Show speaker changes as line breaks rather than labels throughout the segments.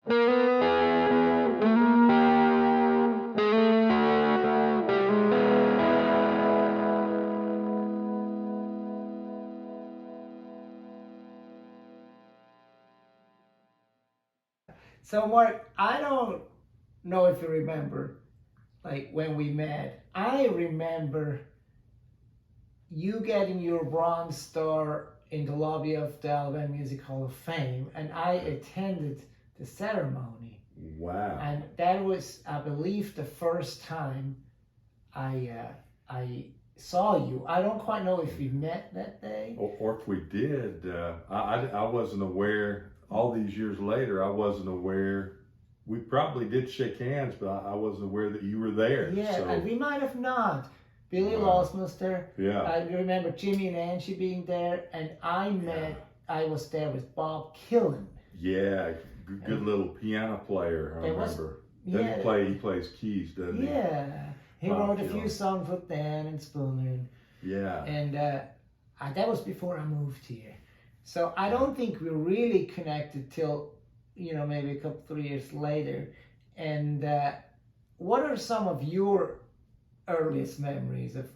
So Mark, I don't know if you remember, like when we met. I remember you getting your bronze star in the lobby of the Alabama Music Hall of Fame, and I attended the ceremony.
Wow.
And that was, I believe, the first time I saw you. I don't quite know if we met that day.
Or if we did, I wasn't aware. All these years later, I wasn't aware. We probably did shake hands, but I wasn't aware that you were there.
Yeah,
so.
and we might have not. Billy
Wow.
Lawson was there.
Yeah.
I remember Jimmy and Angie being there, and I was there with Bob Killen.
Yeah, good little piano player, I remember. He plays keys, doesn't he?
Yeah. He
Bob
wrote a
Killen.
few songs with Dan and Spooner.
Yeah.
And that was before I moved here. So I don't think we really connected till, maybe a couple, 3 years later. And what are some of your earliest memories of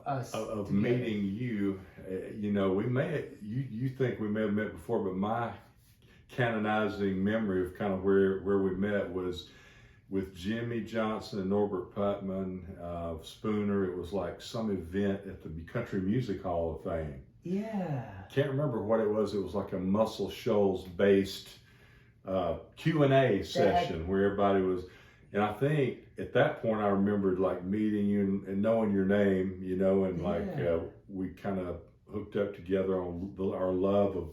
us?
Of
together?
meeting you, we you think we may have met before, but my canonizing memory of kind of where we met was with Jimmy Johnson and Norbert Putman, Spooner. It was like some event at the Country Music Hall of Fame.
Yeah.
Can't remember what it was. It was like a Muscle Shoals based Q&A session where everybody was, and I think at that point I remembered like meeting you and knowing your name, and we kind of hooked up together on our love of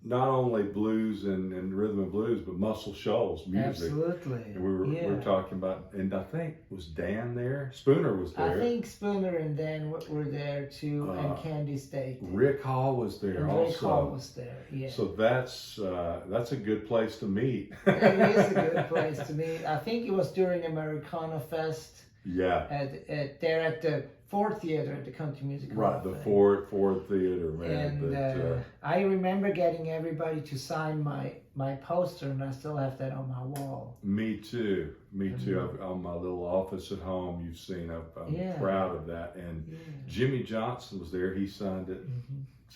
not only blues and rhythm and blues, but Muscle Shoals music.
Absolutely.
And we were talking about, and I think, was Dan there? Spooner was there.
I think Spooner and Dan were there too, and Candy State.
Rick Hall was there also.
Rick Hall was there, yeah.
So that's a good place to meet.
It is a good place to meet. I think it was during Americana Fest.
Yeah.
At the Ford Theater at the Country Music Hall.
Right, the Ford Theater, man.
And I remember getting everybody to sign my poster, and I still have that on my wall.
Me too. On my little office at home, you've seen. I'm proud of that. And Jimmy Johnson was there. He signed it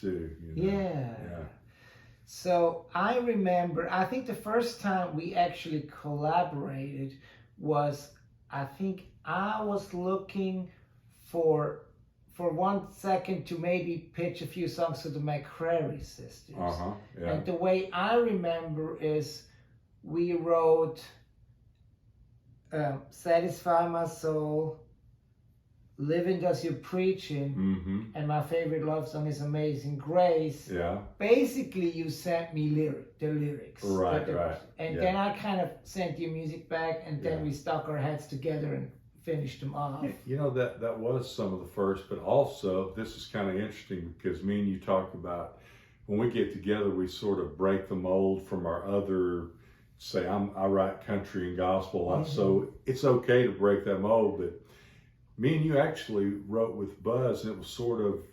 too.
Yeah. So I remember, I think the first time we actually collaborated was, I think I was looking for 1 second to maybe pitch a few songs to the McCrary sisters.
Yeah.
And the way I remember is we wrote Satisfy My Soul, Living Does Your Preaching, and my favorite love song is Amazing Grace.
Yeah.
Basically, you sent me the lyrics.
Right.
And then I kind of sent you music back, and then we stuck our heads together and finished them off.
That was some of the first, but also this is kind of interesting because me and you talk about when we get together, we sort of break the mold from our other, say I write country and gospel, so it's okay to break that mold, but me and you actually wrote with Buzz, and it was sort of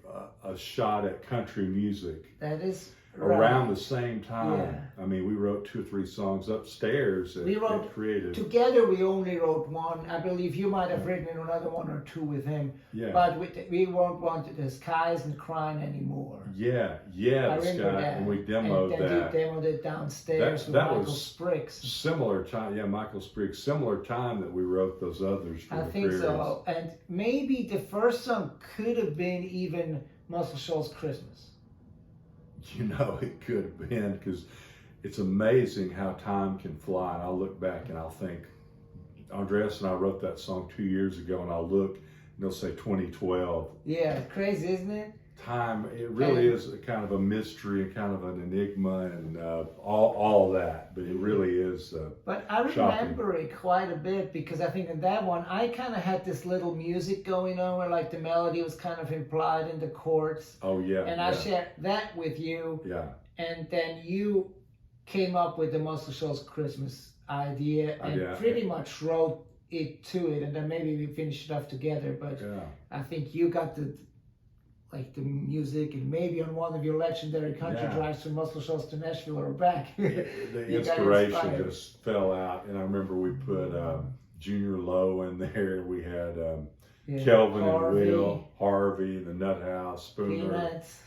a shot at country music.
That is
around the same time.
Yeah.
I mean, we wrote 2 or 3 songs upstairs.
We wrote
creative.
Together. We only wrote one. I believe you might have written another 1 or 2 with him.
Yeah.
But we won't want The Sky Isn't Crying Anymore.
Yeah.
I
The Sky,
that.
and we demoed
and
that.
You demoed it downstairs with
that
Michael
was
Spriggs.
Similar time. Yeah, Michael Spriggs. Similar time that we wrote those others. For
I
the
think
Prairies.
so. And maybe the first song could have been even Muscle Shoals Christmas.
It could have been, because it's amazing how time can fly. And I'll look back and I'll think, Andreas and I wrote that song 2 years ago, and I'll look and they'll say 2012.
Yeah, crazy, isn't it?
Time, it really is a kind of a mystery and kind of an enigma and all that, but it really is
But I remember it quite a bit, because I think in that one I kind of had this little music going on where like the melody was kind of implied in the chords.
Oh yeah.
And I shared that with you.
Yeah.
And then you came up with the Muscle Shoals Christmas idea and pretty much wrote it to it, and then maybe we finished it off together. But I think you got the like the music, and maybe on one of your legendary country drives from Muscle Shoals to Nashville or back.
The inspiration just fell out, and I remember we put Junior Lowe in there. We had Kelvin
Harvey,
and Will, Harvey, the Nut House, Spooner.
Peanuts.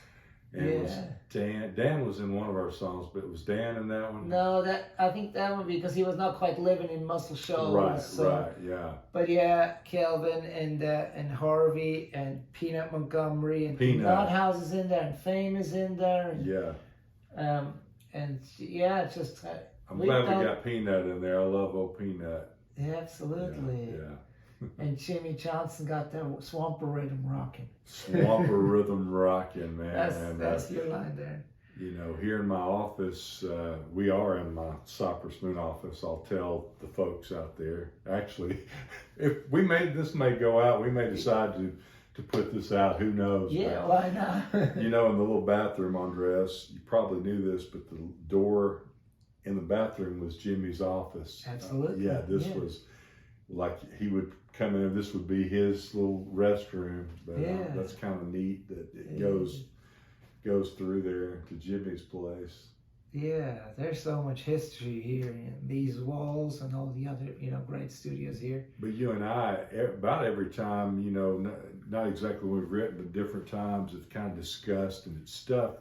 And it was Dan. Dan was in one of our songs, but it was Dan in that one.
No, I think that would be because he was not quite living in Muscle Shoals.
Right, yeah.
But yeah, Kelvin and Harvey and Peanut Montgomery and Nut House is in there and Fame is in there. And, and yeah, just
I'm glad we got Peanut in there. I love old Peanut.
Yeah, absolutely.
Yeah.
And Jimmy Johnson got that Swamper Rhythm rocking.
Swamper Rhythm rocking, man.
That's your line there.
You know, here in my office, we are in my Cypress Moon office. I'll tell the folks out there. Actually, if this may go out, we may decide to put this out. Who knows?
Yeah, why not?
You know, in the little bathroom, Andreas, you probably knew this, but the door in the bathroom was Jimmy's office.
Absolutely.
This was like he would come in. This would be his little restroom. But that's kind of neat that it goes through there to Jimmy's place. Yeah,
there's so much history here in these walls and all the other, great studios here.
But you and I, about every time, not exactly when we've written, but different times, it's kind of discussed, and it's stuff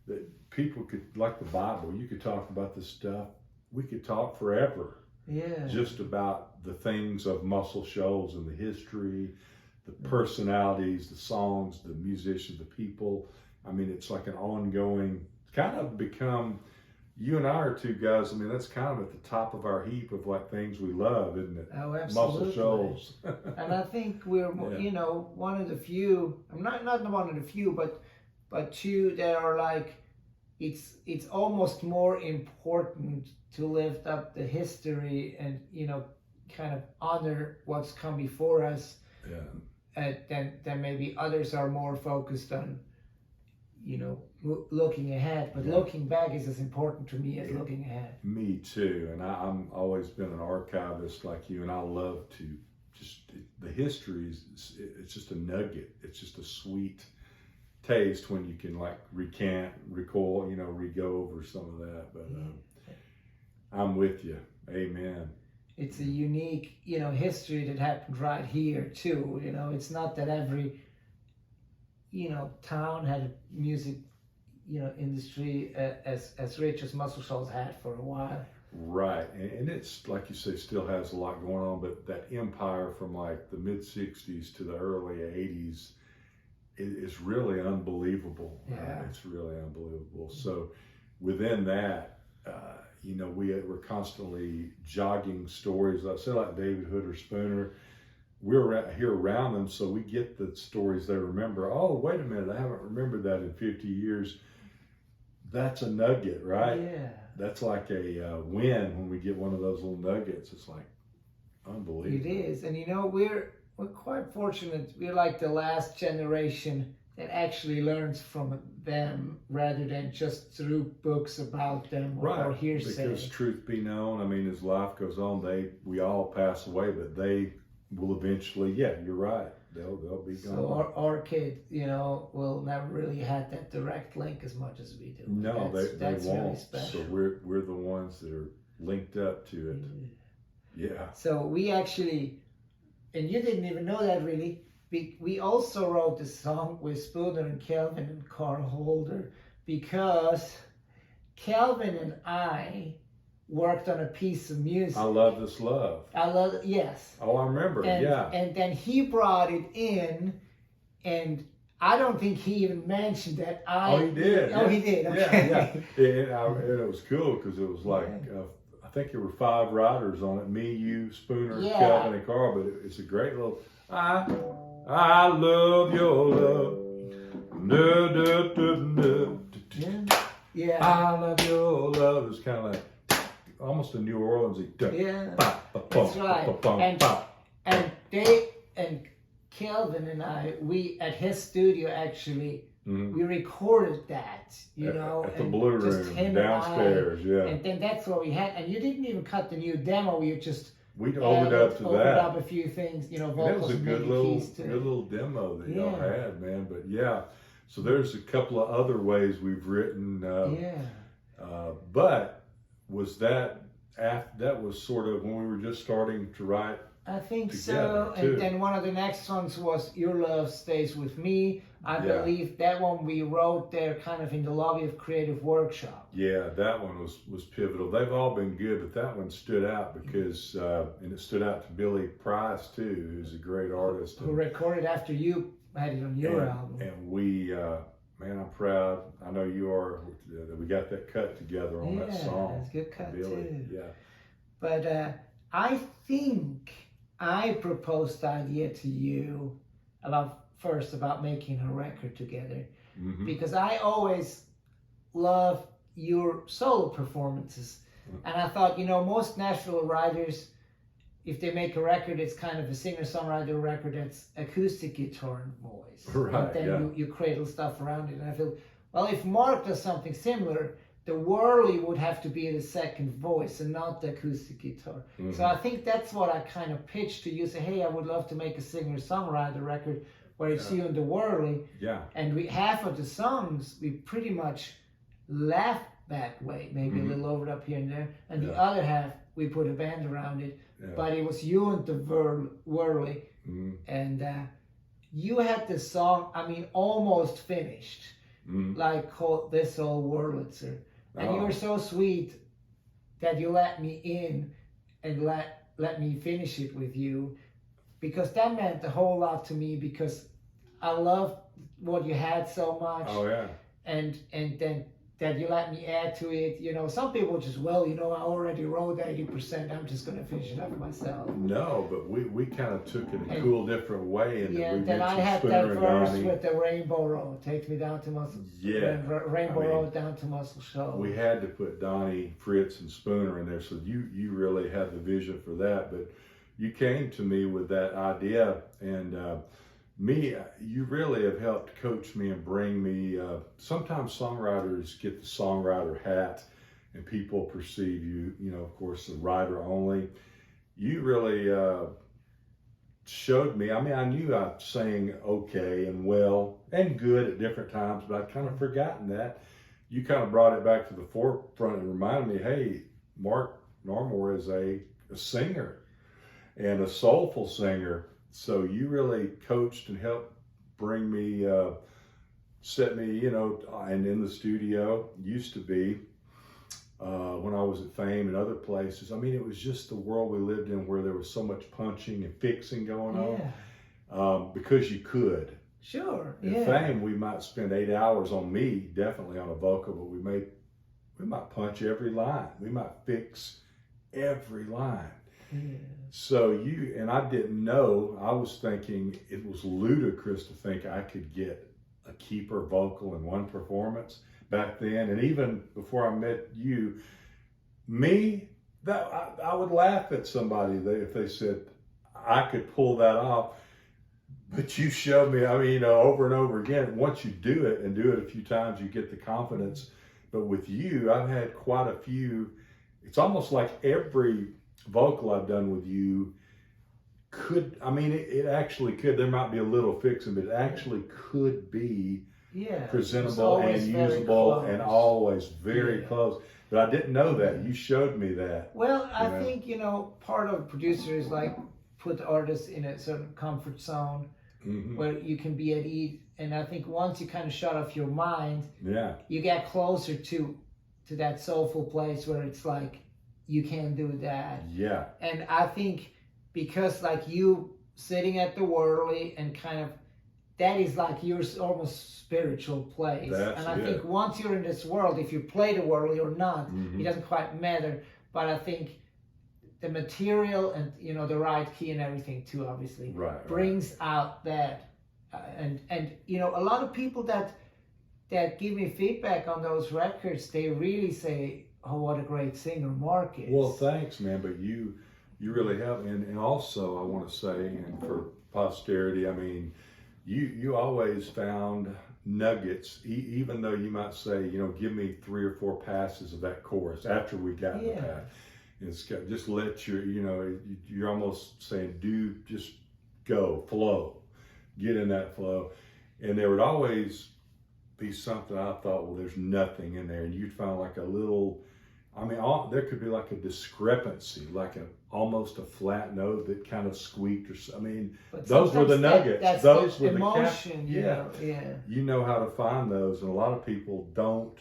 that people could, like the Bible, you could talk about this stuff. We could talk forever.
Yeah.
Just about the things of Muscle Shoals and the history, the personalities, the songs, the musicians, the people. I mean, it's like an ongoing, kind of become, you and I are two guys, I mean, that's kind of at the top of our heap of like things we love, isn't it?
Oh, absolutely.
Muscle Shoals.
And I think we're, one of the few, I'm not one of the few, but two that are like, it's almost more important to lift up the history and, kind of honor what's come before us than maybe others are more focused on, looking ahead. But looking back is as important to me as looking ahead.
Me too. And I'm always been an archivist like you, and I love to the history it's just a nugget. It's just a sweet taste when you can like recant, recall, re-go over some of that. But I'm with you. Amen.
It's a unique, history that happened right here too. It's not that every, town had a music, industry as rich as Muscle Shoals had for a while.
Right, and it's like you say, still has a lot going on. But that empire from like the mid '60s to the early '80s. It's really unbelievable.
Yeah.
It's really unbelievable. So within that, we're constantly jogging stories. I said like David Hood or Spooner, we're here around them, so we get the stories they remember. Oh, wait a minute, I haven't remembered that in 50 years. That's a nugget, right?
Yeah.
That's like a win when we get one of those little nuggets. It's like unbelievable.
It is, and we're quite fortunate. We're like the last generation that actually learns from them rather than just through books about them or hearsay.
Because truth be known, I mean, as life goes on, we all pass away, but they will eventually, you're right. They'll be gone.
So our kid, will never really have that direct link as much as we do.
No, they won't.
Really special.
So we're the ones that are linked up to it. Yeah.
So we actually, and you didn't even know that really, we also wrote the song with Spooner and Kelvin and Carl Holder because Kelvin and I worked on a piece of music.
I Love This Love.
Yes.
Oh, I remember,
And then he brought it in, and I don't think he even mentioned that.
He did.
Oh, he did. Okay.
Yeah. And it was cool because it was like, I think there were 5 writers on it. Me, you, Spooner, Kelvin, and Carl. But it's a great little, I love your love.
Yeah.
I love your love. It's kind of like almost a New Orleans-y.
That's right. And Kelvin and I, we at his studio actually, we recorded that,
at the Blue Room downstairs,
and then that's what we had. And you didn't even cut the new demo. You just
We overdubbed to that.
Up a few things, you know,
That
vocals
was a
and
good
maybe
little,
keys too.
good little demo that y'all
Yeah.
had, man. But yeah, so there's a couple of other ways we've written. But was that was sort of when we were just starting to write?
I think
together,
so.
too.
And then one of the next songs was Your Love Stays With Me. I believe that one we wrote there kind of in the lobby of Creative Workshop.
Yeah, that one was pivotal. They've all been good, but that one stood out because, and it stood out to Billy Price too, who's a great artist.
Who recorded after you had it on your album.
And we, man, I'm proud. I know you are, that we got that cut together on that song.
Yeah, it's a good cut
Billy.
too.
Yeah.
But I think I proposed the idea to you about making a record together, because I always love your solo performances, and I thought, you know, most Nashville writers, if they make a record, it's kind of a singer-songwriter record that's acoustic guitar and voice,
right?
And then you cradle stuff around it, and I feel, well, if Mark does something similar, the whirly would have to be the second voice and not the acoustic guitar. So I think that's what I kind of pitched to you. Say, hey, I would love to make a singer-songwriter record where it's you and the whirly.
Yeah.
And half of the songs we pretty much left that way, maybe a little over up here and there, and the other half we put a band around it. But it was you and the whirly, and you had the song, I mean, almost finished, like called This Old Wurlitzer. And you were so sweet that you let me in and let me finish it with you, because that meant a whole lot to me, because I loved what you had so much.
Oh yeah.
And then that you let me add to it. You know, some people just, well, you know, I already wrote 80%. I'm just going to finish it up myself.
No, but we kind of took it a cool different way. And
yeah,
we
then I had that verse with the Rainbow Road. Takes me down to Muscle.
Yeah.
Rainbow Road down to Muscle Shoals.
We had to put Donnie, Fritz, and Spooner in there. So you really had the vision for that. But you came to me with that idea, and you really have helped coach me and bring me, sometimes songwriters get the songwriter hat and people perceive you, you know, of course, the writer only. You really showed me, I mean, I knew I sang okay and well and good at different times, but I'd kind of forgotten that. You kind of brought it back to the forefront and reminded me, hey, Mark Narmore is a singer and a soulful singer. So you really coached and helped bring me, set me, you know, and in the studio, used to be, when I was at Fame and other places. I mean, it was just the world we lived in where there was so much punching and fixing going on, because you could.
Sure,
At Fame, we might spend 8 hours on me, definitely on a vocal, but we might punch every line. We might fix every line.
Yeah.
So and I didn't know, I was thinking it was ludicrous to think I could get a keeper vocal in one performance back then. And even before I met you, I would laugh at somebody if they said I could pull that off. But you showed me, I mean, you know, over and over again, once you do it and do it a few times, you get the confidence. But with you, I've had quite a few, it's almost like every vocal I've done with you could, I mean, it actually could, there might be a little fixing, but it actually could be presentable and usable and always very close. But I didn't know that. You showed me that.
Well, I think, you know, part of a producer is like put the artist in a certain comfort zone where you can be at ease. And I think once you kind of shut off your mind, you get closer to that soulful place where it's like, you can do that. Yeah. And I think because like you sitting at the whirly and kind of, that is like your almost spiritual place. And I think once you're in this world, if you play the whirly or not, it doesn't quite matter. But I think the material and, you know, the right key and everything too, obviously, brings out that. And you know, a lot of people that give me feedback on those records, they really say, oh, what a great singer Mark is.
Well, thanks, man. But you really have, and also I want to say, and for posterity, I mean, you always found nuggets, even though you might say, you know, give me 3 or 4 passes of that chorus after we got the pass. It's got, just let your, you're almost saying, just go, flow, get in that flow. And there would always be something I thought, well, there's nothing in there. And you'd find like a little, there could be like a discrepancy, like almost a flat note that kind of squeaked
but
those were the nuggets. Those were
emotion,
yeah. You know how to find those. And a lot of people don't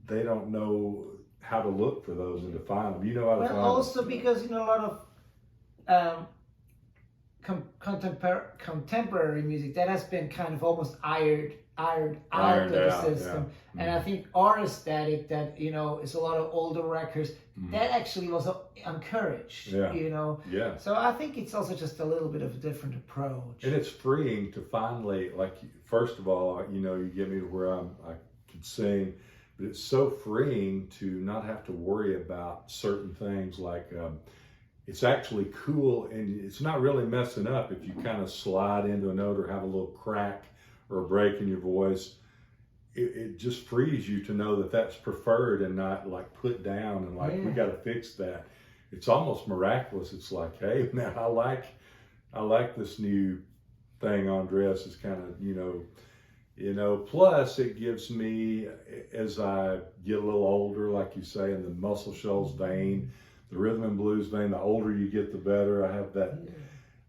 know how to look for those and to find them. You know how to find them.
Also because, a lot of contemporary music that has been kind of almost ironed out of the system. Yeah. And I think our aesthetic that, is a lot of older records, that actually was encouraged,
Yeah.
So I think it's also just a little bit of a different approach.
And it's freeing to finally, first of all, you get me to where I can sing, but it's so freeing to not have to worry about certain things it's actually cool, and it's not really messing up if you kind of slide into a note or have a little crack or a break in your voice. It just frees you to know that that's preferred and not put down and we got to fix that. It's almost miraculous. It's like, hey man, I like this new thing Andreas is kind of, plus it gives me, as I get a little older, like you say, in the Muscle Shoals vein, the rhythm and blues vein, the older you get, the better. I have that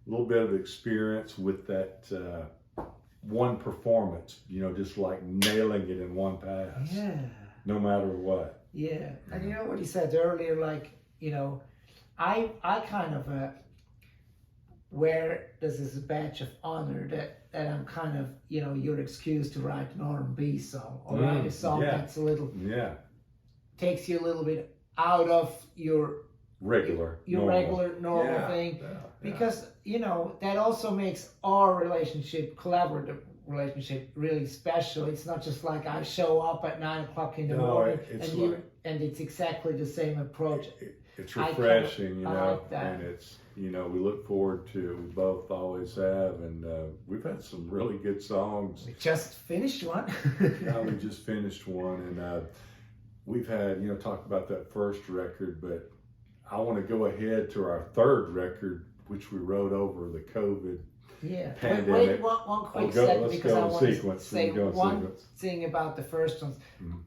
little bit of experience with that one performance, just nailing it in one pass.
Yeah.
No matter what.
Yeah. And what he said earlier, I kind of wear this as a badge of honor that I'm kind of, your excuse to write an R&B song or write a song that's a little, takes you a little bit out of your
regular
normal thing, because that also makes our collaborative relationship really special. It's not just like I show up at 9 o'clock in the morning and it's exactly the same approach.
It's refreshing,
I like that.
And it's we look forward to, we both always have, and we've had some really good songs.
We just finished one.
We just finished one, and we've had, talked about that first record, but I want to go ahead to our third record, which we wrote over the COVID pandemic.
Wait one quick second, because I want to say one thing about the first ones.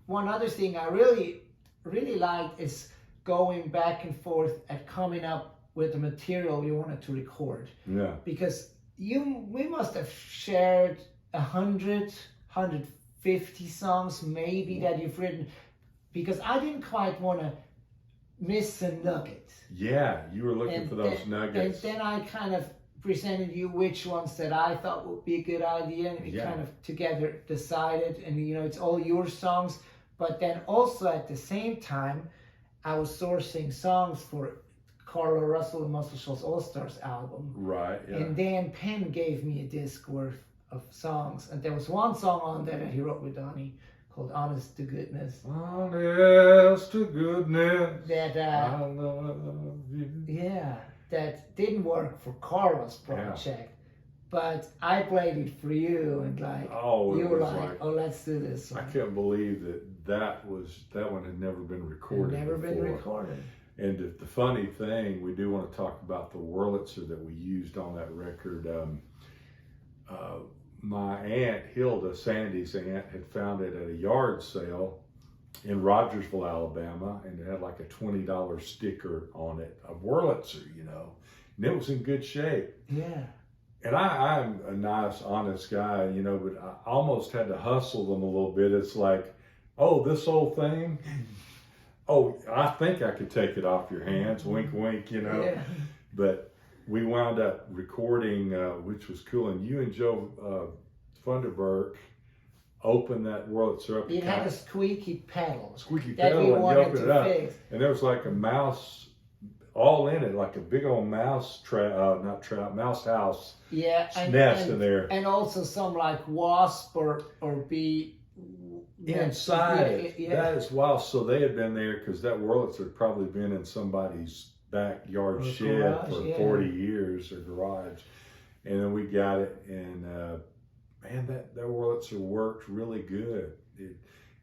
One other thing I really, really liked is going back and forth at coming up with the material we wanted to record.
Yeah.
Because we must have shared 100, 150 songs maybe that you've written, because I didn't quite want to miss a nugget.
Yeah, you were looking for those nuggets.
And then I kind of presented you which ones that I thought would be a good idea, and we kind of together decided, and it's all your songs. But then also at the same time, I was sourcing songs for Carla Russell and Muscle Shoals All-Stars album.
Right, yeah.
And Dan Penn gave me a disc worth of songs, and there was one song on there that he wrote with Donnie called Honest to Goodness.
Honest to Goodness.
That
I love you.
Yeah, that didn't work for Carla's project, but I played it for you, and you were like, oh, let's do this one.
I can't believe that one had never been recorded.
Been recorded.
And the funny thing, we do want to talk about the Wurlitzer that we used on that record. My aunt, Hilda, Sandy's aunt, had found it at a yard sale in Rogersville, Alabama, and it had like a $20 sticker on it of Wurlitzer, and it was in good shape.
Yeah.
And I'm a nice, honest guy, but I almost had to hustle them a little bit. It's like, oh, this old thing? Oh, I think I could take it off your hands, wink, wink,
Yeah.
But we wound up recording, which was cool, and you and Joe Funderburk opened that Wurlitzer up.
It had a squeaky pedal.
That we wanted to fix. And there was like a mouse all in it, like a big old mouse mouse house nest in there.
And also some wasp or bee
inside it. Yeah. That is wild. So they had been there, because that Wurlitzer had probably been in somebody's backyard shed for 40 years, or garage. And then we got it, and man, that Wurlitzer worked really good.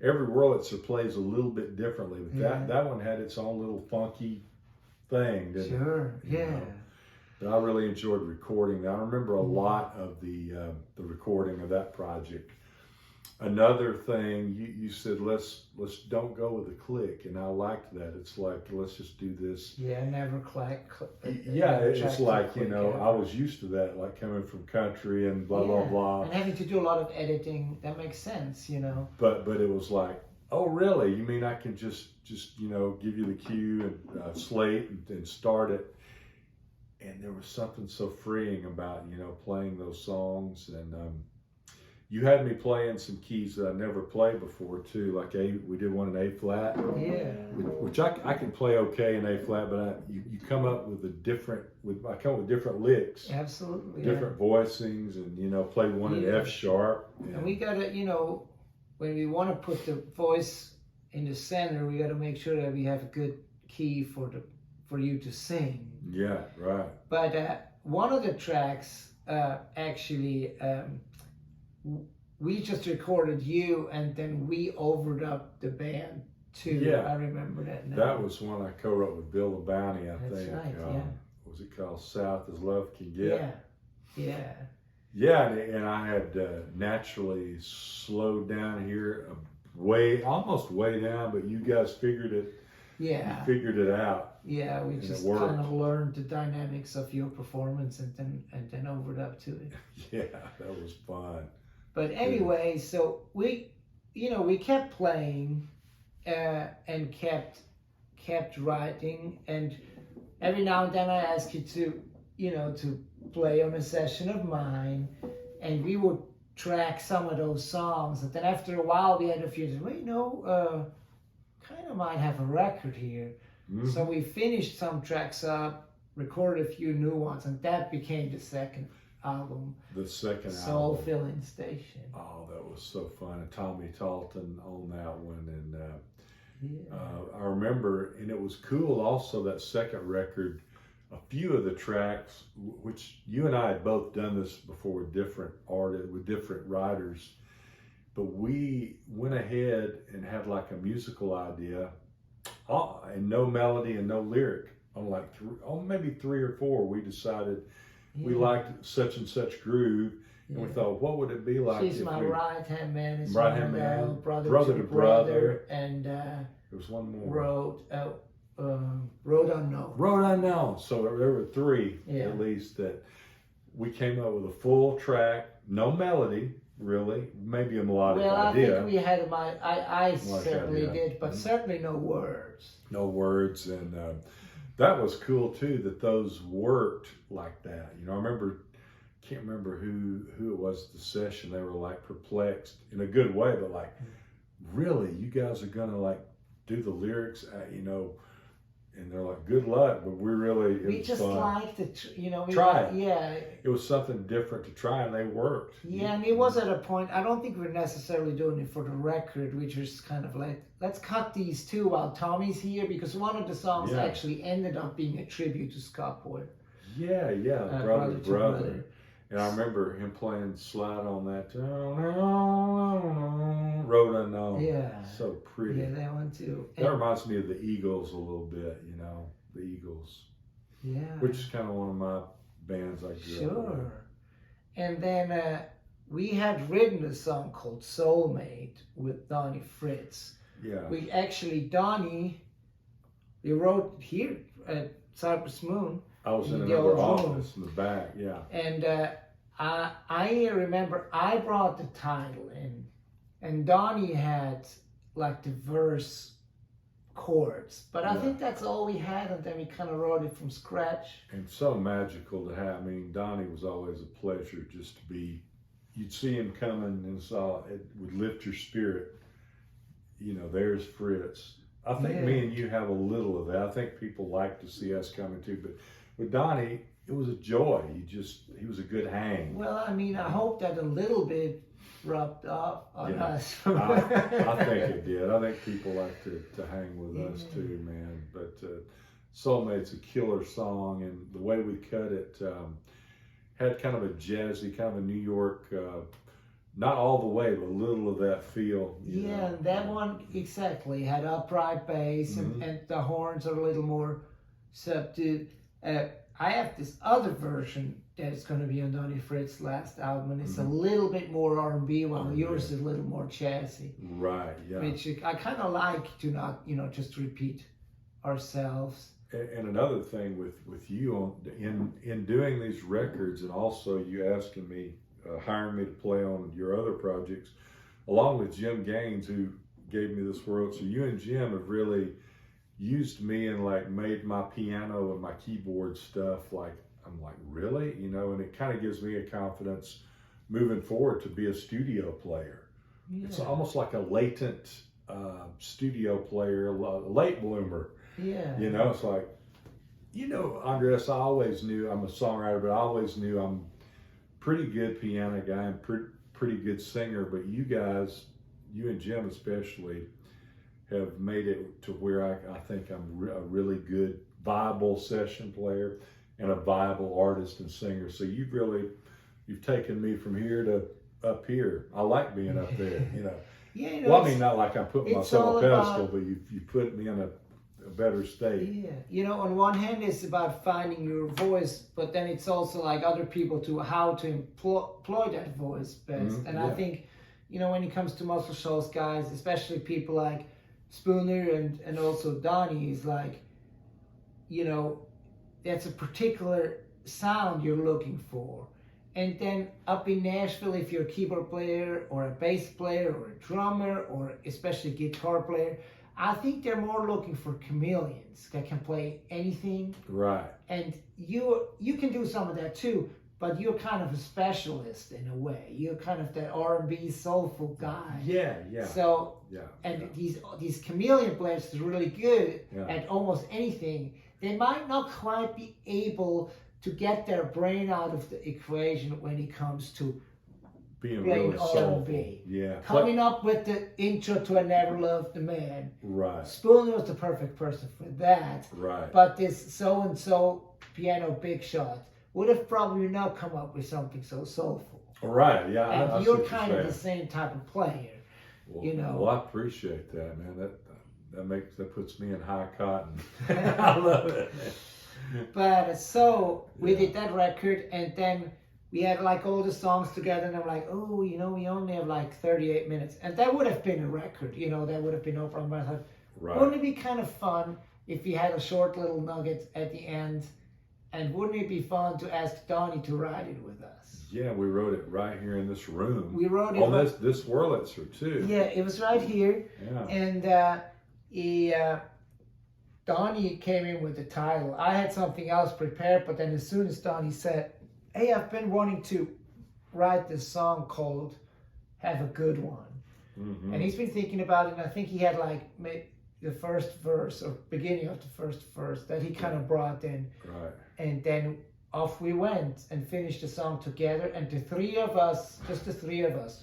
Every Wurlitzer plays a little bit differently, but that one had its own little funky thing, didn't it?
Sure,
You
yeah.
know? But I really enjoyed recording that. I remember a lot of the recording of that project. Another thing, you said let's don't go with a click, and I liked that. It's like, let's just do this.
Yeah, never click.
Yeah, it's like, you
click
know,
ever.
I was used to that, like coming from country and blah blah
Yeah,
blah.
and having to do a lot of editing. That makes sense, you know.
But it was like, oh really? You mean I can just you know, give you the cue and slate and start it? And there was something so freeing about, you know, playing those songs. And you had me playing some keys that I never played before too. Like we did one in A flat.
Yeah.
Which I can play okay in A flat, but you come up with I come up with different licks.
Absolutely.
Different voicings, and you know, play one in F sharp.
And we gotta, you know, when we want to put the voice in the center, we gotta make sure that we have a good key for you to sing.
Yeah, right.
But one of the tracks, actually, we just recorded you, and then we overdubbed the band too.
Yeah.
I remember that now.
That was one I co-wrote with Bill the Bounty, I
That's
think.
right, yeah.
What was it called? South as Love Can Get.
Yeah.
Yeah, and I had naturally slowed down here, almost way down, but you guys figured it.
Yeah.
You figured it out.
Yeah, we
And
just
it worked.
kind of learned the dynamics of your performance and then overdubbed to it.
Yeah, that was fun.
But anyway, so we kept playing and kept writing, and every now and then I asked you to play on a session of mine, and we would track some of those songs, and then after a while we had a few, kind of might have a record here.
Mm-hmm.
So we finished some tracks up, recorded a few new ones, and that became the second album.
The second
Soul
album.
Filling Station.
Oh, that was so fun. And Tommy Talton on that one. And I remember, and it was cool also, that second record, a few of the tracks, which you and I had both done this before with different artists, with different writers, but we went ahead and had like a musical idea, and no melody and no lyric. On like maybe 3 or 4, we decided we liked such and such groove, and we thought, what would it be like?
She's my right-hand man. It's
Right-hand man,
brother to brother, and
there was one more.
Road Unknown.
Road Unknown. So there were 3 at least that we came up with a full track, no melody, really, maybe a melodic idea.
I think we had I certainly did, but certainly no words.
No words, and that was cool too, that those worked like that. You know, can't remember who it was at the session. They were like perplexed in a good way, but like, really, you guys are gonna like do the lyrics, you know? And they're like, good luck, but we just
liked to,
try it.
Yeah.
It was something different to try, and they worked.
Yeah, and it was at a point, I don't think we're necessarily doing it for the record, which was kind of like, let's cut these 2 while Tommy's here, because one of the songs actually ended up being a tribute to Scott Boyd.
Yeah, brother to brother. And I remember him playing slide on that. Road Unknown.
Yeah.
So pretty.
Yeah, that one too.
That reminds me of the Eagles a little bit, you know, the Eagles.
Yeah.
Which is kind of one of my bands I grew up with.
Sure. And then we had written a song called Soulmate with Donnie Fritz.
Yeah.
We actually, Donnie, we wrote here at Cypress Moon.
I was in
the
another
old
office in the back, yeah.
And I remember I brought the title in, and Donnie had like the verse chords, but I think that's all we had, and then we kind of wrote it from scratch.
And so magical to have. I mean, Donnie was always a pleasure just to be. You'd see him coming, and it would lift your spirit. You know, there's Fritz. I think me and you have a little of that. I think people like to see us coming too, but with Donnie, it was a joy. He was a good hang.
Well, I mean, I hope that a little bit rubbed off on us.
I think it did. I think people like to hang with us too, man. But Soulmate's a killer song, and the way we cut it had kind of a jazzy, kind of a New York, not all the way, but a little of that feel. You know?
And that one exactly had upright bass, and the horns are a little more subdued. I have this other version that is going to be on Donnie Fritz's last album, and it's a little bit more R&B, while yours is a little more jazzy.
Right, yeah.
Which I kind of like to not, just repeat ourselves.
And another thing with you in doing these records, and also you asking me, hiring me to play on your other projects, along with Jim Gaines, who gave me this world. So you and Jim have really used me and like made my piano and my keyboard stuff like, I'm like, really? And it kind of gives me a confidence moving forward to be a studio player. Yeah. It's almost like a latent studio player, a late bloomer.
Yeah.
It's like, Andreas, I always knew I'm a songwriter, but I always knew I'm pretty good piano guy and pretty good singer. But you guys, you and Jim especially, have made it to where I think I'm a really good, viable session player and a viable artist and singer. So you've taken me from here to up here. I like being up there,
Yeah,
well, I mean, not like I'm putting myself on a pedestal, but you put me in a better state.
Yeah, on one hand it's about finding your voice, but then it's also like other people to how to employ that voice best. And I think, when it comes to Muscle Shoals guys, especially people like Spooner and also Donnie, is like, that's a particular sound you're looking for. And then up in Nashville, if you're a keyboard player or a bass player or a drummer or especially guitar player, I think they're more looking for chameleons that can play anything.
Right.
And you can do some of that too, but you're kind of a specialist in a way. You're kind of that R&B soulful guy.
Yeah.
So, these chameleon players are really good at almost anything. They might not quite be able to get their brain out of the equation when it comes to
being
playing
really soulful.
R&B.
Yeah.
Coming up with the intro to I Never Loved a Man.
Right.
Spooner was the perfect person for that.
Right.
But this so-and-so piano big shot would have probably not come up with something so soulful.
Right, yeah.
And you're kind of the same type of player,
Well, I appreciate that, man. That puts me in high cotton. I love it.
But so we did that record, and then we had like all the songs together, and I'm like, oh, we only have like 38 minutes, and that would have been a record, that would have been no problem. But I thought, wouldn't it be kind of fun if we had a short little nugget at the end, and wouldn't it be fun to ask Donnie to write it with us?
Yeah, we wrote it right here in this room.
We wrote it
on this Wurlitzer too.
Yeah, it was right here.
Yeah.
And Donnie came in with the title. I had something else prepared, but then as soon as Donnie said, hey, I've been wanting to write this song called Have a Good One. Mm-hmm. And he's been thinking about it, and I think he had like the first verse or beginning of the first verse that he kind of brought in.
Right.
And then off we went and finished the song together, and the three of us,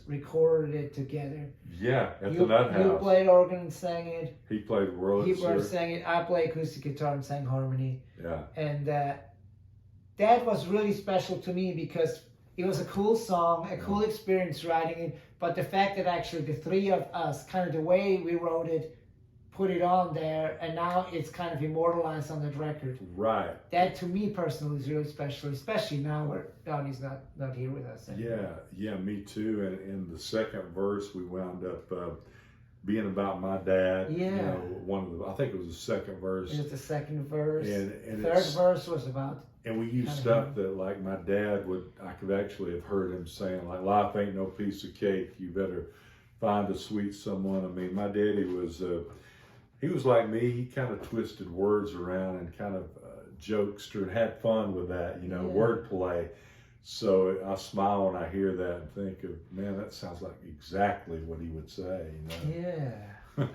recorded it together.
Yeah, at the Nut House.
You played organ and sang it.
He played Wurlitzer.
He sang it. I played acoustic guitar and sang harmony.
Yeah.
And that was really special to me because it was a cool song, a cool experience writing it. But the fact that actually the three of us, kind of the way we wrote it, put it on there, and now it's kind of immortalized on that record.
Right.
That to me personally is really special, especially now where Donnie's not here with us anymore.
Yeah, me too. And in the second verse, we wound up being about my dad.
Yeah.
I think it was the second verse.
It was the second verse.
And
third verse was about.
And we used stuff that like my dad I could actually have heard him saying like, life ain't no piece of cake. You better find a sweet someone. I mean, my daddy was. He was like me. He kind of twisted words around and kind of jokester and had fun with that, wordplay. So I smile when I hear that and think of, man, that sounds like exactly what he would say.
Yeah.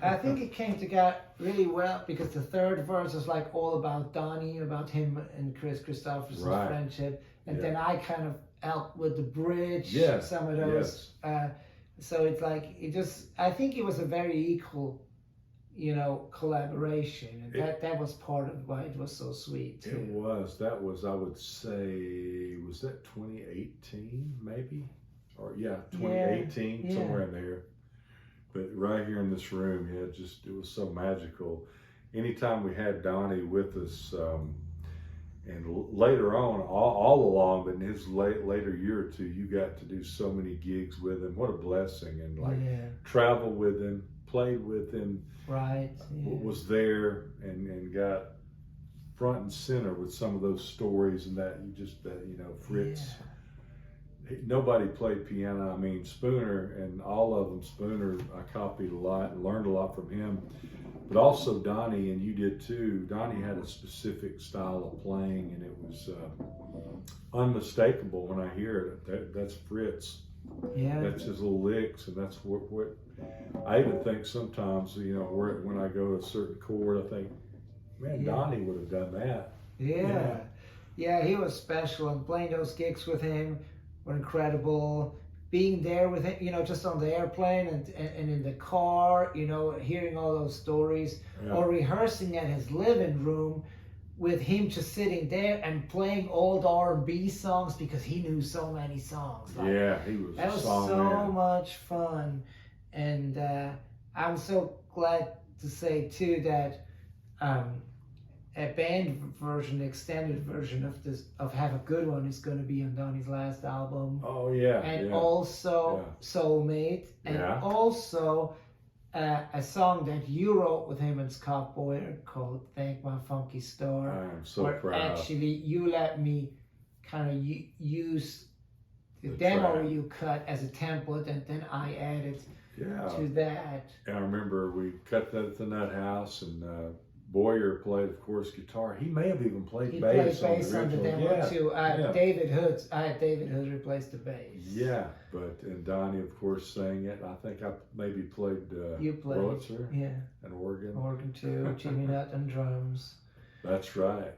I think it came together really well because the third verse is like all about Donnie, about him and Chris Christopherson's friendship. And then I kind of helped with the bridge, some of those.
Yes.
So it's like, I think it was a very equal collaboration, and that was part of why it was so sweet too.
It was. That was, I would say, was that 2018 maybe? Or 2018, somewhere in there. But right here in this room, it was so magical. anytime we had Donnie with us, and later on, all along, but in his later year or two, you got to do so many gigs with him. What a blessing. And like travel with him, played with him,
right?
Was there and got front and center with some of those stories and that Fritz. Nobody played piano. I mean, Spooner and all of them. Spooner, I copied a lot and learned a lot from him. But also Donnie, and you did too. Donnie had a specific style of playing, and it was unmistakable when I hear it. That's Fritz.
Yeah.
That's his little licks, and that's what I even think sometimes, when I go to a certain chord, I think, man, Donnie would have done that.
Yeah. Yeah, he was special, and playing those gigs with him were incredible. Being there with him, just on the airplane and in the car, hearing all those stories, or rehearsing at his living room with him just sitting there and playing old R&B songs because he knew so many songs.
He was.
That was so much fun, and I'm so glad to say too that a band version, extended version of Have a Good One is going to be on Donnie's last album.
Oh yeah.
And also Soulmate, and also a song that you wrote with him and Scott Boyer called Thank My Funky Star.
I am so proud.
Actually, you let me kind of use the demo track you cut as a template, and then I added to that. And
I remember we cut that at the Nut House, and Boyer played, of course, guitar. He may have even played bass on the
demo too. I had David Hood replace the bass.
Yeah, and Donnie, of course, sang it. I think I maybe played Wurlitzer, and organ.
Organ too, Jimmy Nutt and drums.
That's right.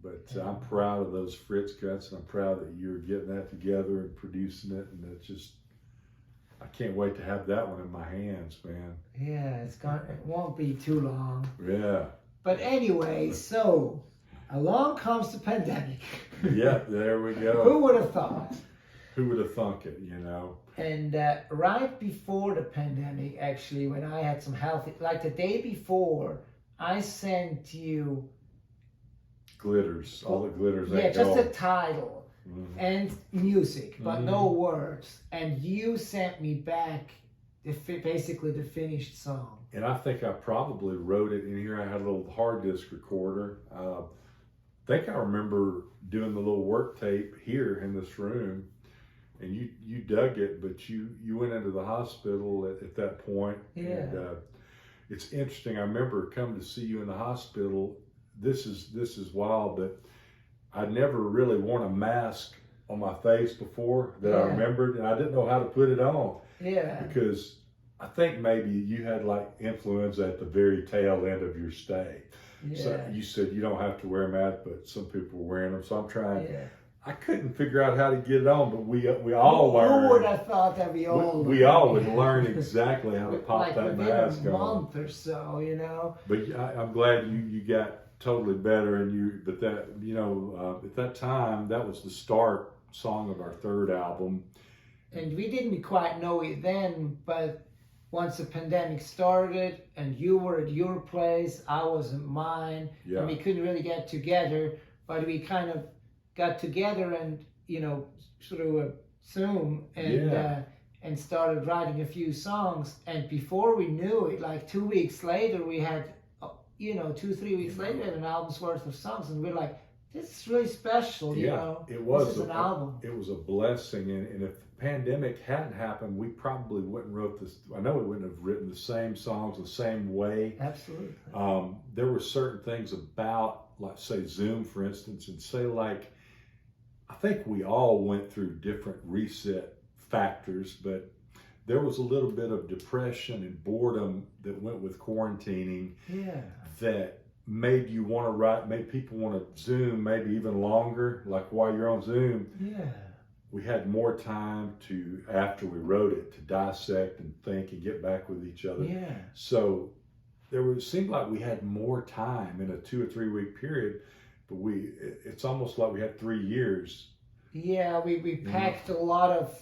But I'm proud of those Fritz cuts, and I'm proud that you're getting that together and producing it, and it's just, I can't wait to have that one in my hands, man.
Yeah, it won't be too long.
Yeah.
But anyway, so along comes the pandemic.
Yeah, there we go.
Who would have thought?
Who would have thunk it,
And right before the pandemic, actually, when I had some healthy, like the day before, I sent you
glitters, all the glitters.
Yeah, just the title and music, but no words. And you sent me back basically the finished song.
And I think I probably wrote it in here. I had a little hard disk recorder. I think I remember doing the little work tape here in this room, and you dug it, but you went into the hospital at that point.
Yeah.
And it's interesting. I remember coming to see you in the hospital. This is wild, but I never really worn a mask on my face before that I remembered, and I didn't know how to put it on.
Yeah.
Because I think maybe you had like influenza at the very tail end of your stay.
Yeah.
So you said you don't have to wear a mask, but some people were wearing them. So I'm trying. Yeah. I couldn't figure out how to get it on, but we all learned.
Who would have thought that we all
we all would learn exactly how to pop
like
that mask on.
Within a month or so,
But I'm glad you got totally better, and but that at that time that was the start song of our third album.
And we didn't quite know it then, but once the pandemic started and you were at your place, I was at mine, and we couldn't really get together, but we kind of got together and, through a Zoom and started writing a few songs. And before we knew it, like 2 weeks later, we had, 2-3 weeks later, we had an album's worth of songs, and we're like, this is really special,
It was
this is an album.
It was a blessing, and if the pandemic hadn't happened, we probably wouldn't wrote this. I know we wouldn't have written the same songs the same way.
Absolutely.
There were certain things about, like say Zoom, for instance, and say like, I think we all went through different reset factors, but there was a little bit of depression and boredom that went with quarantining.
Yeah.
That made you want to write, made people want to Zoom maybe even longer, like while you're on Zoom.
Yeah.
We had more time to, after we wrote it, to dissect and think and get back with each other.
Yeah.
So it seemed like we had more time in a 2 or 3 week period, but it's almost like we had 3 years.
Yeah, we packed a lot of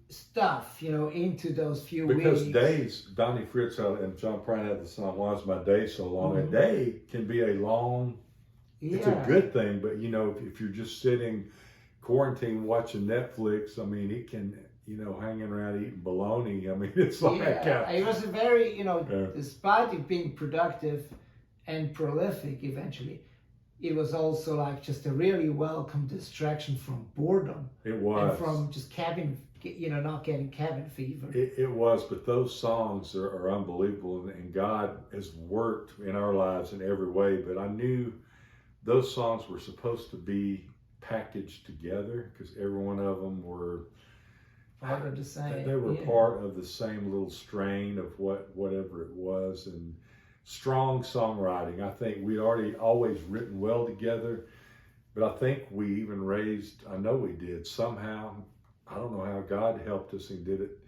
stuff, into those few
because
weeks.
days, Donnie Fritz and John Prine had the song "Why Is My Day So Long?" A day can be a long.
Yeah.
It's a good thing, but if you're just sitting quarantine watching Netflix, I mean, it can, hanging around eating bologna. I mean, it's like
it was a very, despite it being productive and prolific eventually, it was also like just a really welcome distraction from boredom.
It was.
And from just not getting cabin fever.
It was, but those songs are unbelievable, and God has worked in our lives in every way. But I knew those songs were supposed to be packaged together because every one of them were
part of the same.
They were part of the same little strain of whatever it was, and strong songwriting. I think we'd always written well together, but I think we even I know we did somehow. I don't know how God helped us and did it.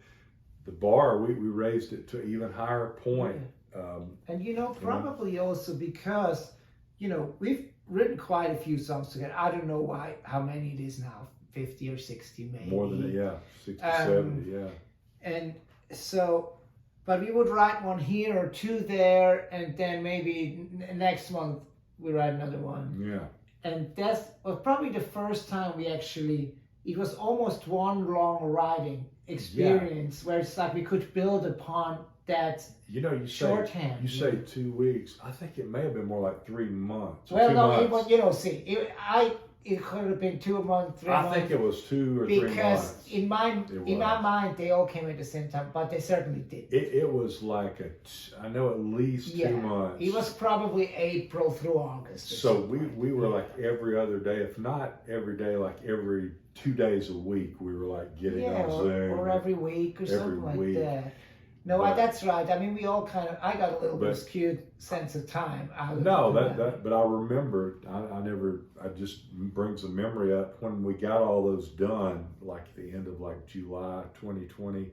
The bar, we raised it to an even higher point.
Yeah. And probably also because, we've written quite a few songs together. I don't know how many it is now, 50 or 60 maybe.
More than 60, 70, yeah.
And so, but we would write one here or two there, and then maybe next month we write another one.
Yeah.
And that was probably the first time it was almost one long writing experience where it's like we could build upon that shorthand.
You say 2 weeks. I think it may have been more like 3 months.
Well,
2 months.
it was, it could have been 2 months, 3 months.
I think it was 2 or 3 months.
Because in my mind, they all came at the same time, but they certainly did.
It was like I know at least 2 months.
It was probably April through August.
So we were like every other day, if not every day, like every 2 days a week, we were like getting on Zoom.
Or every week or something like that. No, that's right. I mean, we all I got a little bit skewed sense of time.
But I remember, I just brings a memory up when we got all those done, like at the end of like July 2020,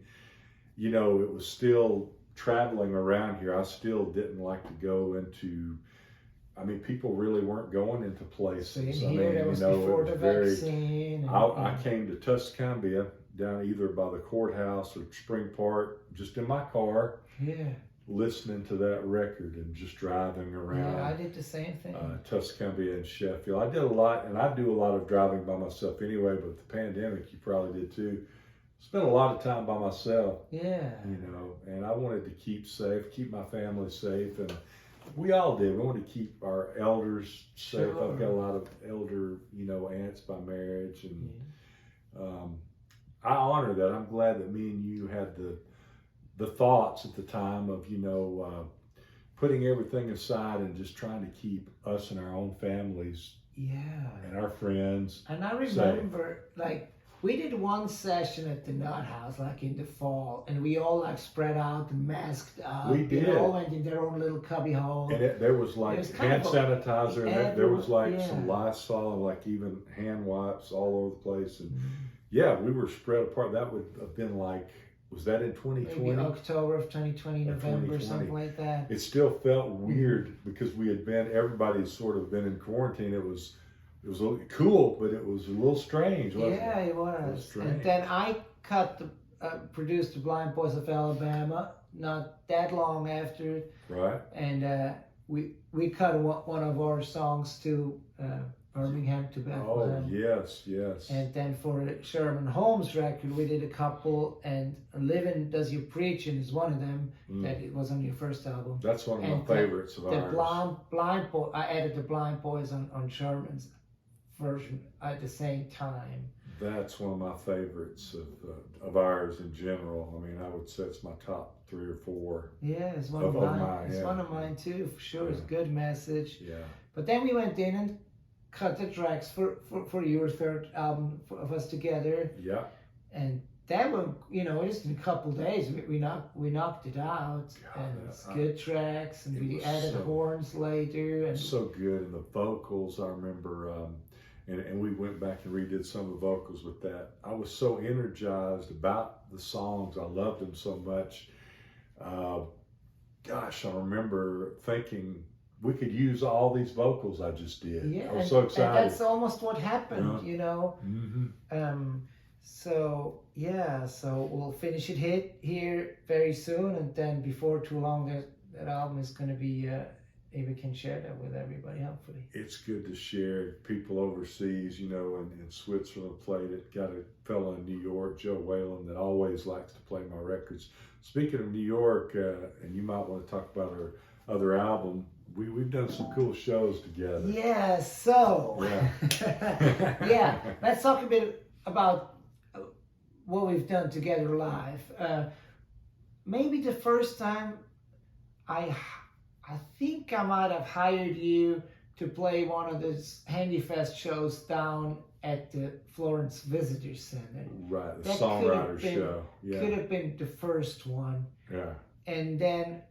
it was still traveling around here. I still didn't like to go into, people really weren't going into places.
That was before the vaccine.
I came to Tuscumbia, down either by the courthouse or Spring Park, just in my car, listening to that record and just driving around.
Yeah, I did the same thing.
Tuscumbia and Sheffield. I did a lot, and I do a lot of driving by myself anyway, but the pandemic, you probably did too. Spent a lot of time by myself.
Yeah.
And I wanted to keep my family safe, and we all did. We wanted to keep our elders safe.
Sure.
I've got a lot of elder, aunts by marriage, and I honor that. I'm glad that me and you had the thoughts at the time of, putting everything aside and just trying to keep us and our own families and our friends
And I remember, we did one session at the Nut House, in the fall, and we all, spread out and masked up.
We did.
They all went in their own little cubby hole.
And there was, hand sanitizer, and there was, some Lysol and, even hand wipes all over the place. And we were spread apart. That would have been was that in 2020?
Maybe October of 2020, November, something like that.
It still felt weird because everybody's sort of been in quarantine. It was a little cool, but it was a little strange, wasn't it?
It was. And then I produced the Blind Boys of Alabama not that long after it.
Right.
And we cut one of our songs to Birmingham to Bethlehem.
Oh, yes.
And then for the Sherman Holmes record, we did a couple, and Living Does You Preachin' is one of them, that it was on your first album.
That's one of my favorites of ours.
The Blind Boy, I added the Blind Boys on Sherman's version at the same time.
That's one of my favorites of ours in general. I would say it's my top 3 or 4.
Yeah, it's one of mine. It's one of mine too, for sure. It's a good message.
Yeah.
But then we went in and cut the tracks for your third album of us together.
Yeah.
And that one, just in a couple of days, we knocked it out.
God,
and it's good tracks, and we added horns later. And
so good, and the vocals, I remember, and we went back and redid some of the vocals with that. I was so energized about the songs. I loved them so much. I remember thinking, we could use all these vocals I just did.
Yeah,
I was so excited.
And that's almost what happened,
Mm-hmm.
So yeah, so we'll finish it hit here very soon, and then before too long, that album is going to be. Maybe we can share that with everybody. Hopefully,
it's good to share. People overseas, you know, in Switzerland played it. Got a fellow in New York, Joe Whalen, that always likes to play my records. Speaking of New York, and you might want to talk about our other album. We've done some cool shows together.
Yeah. So
Yeah.
yeah, let's talk a bit about what we've done together live. Maybe the first time I think I might have hired you to play one of those Handyfest shows down at the Florence Visitor Center.
Right, the
That
songwriter show. Yeah.
Could have been the first one.
Yeah.
And then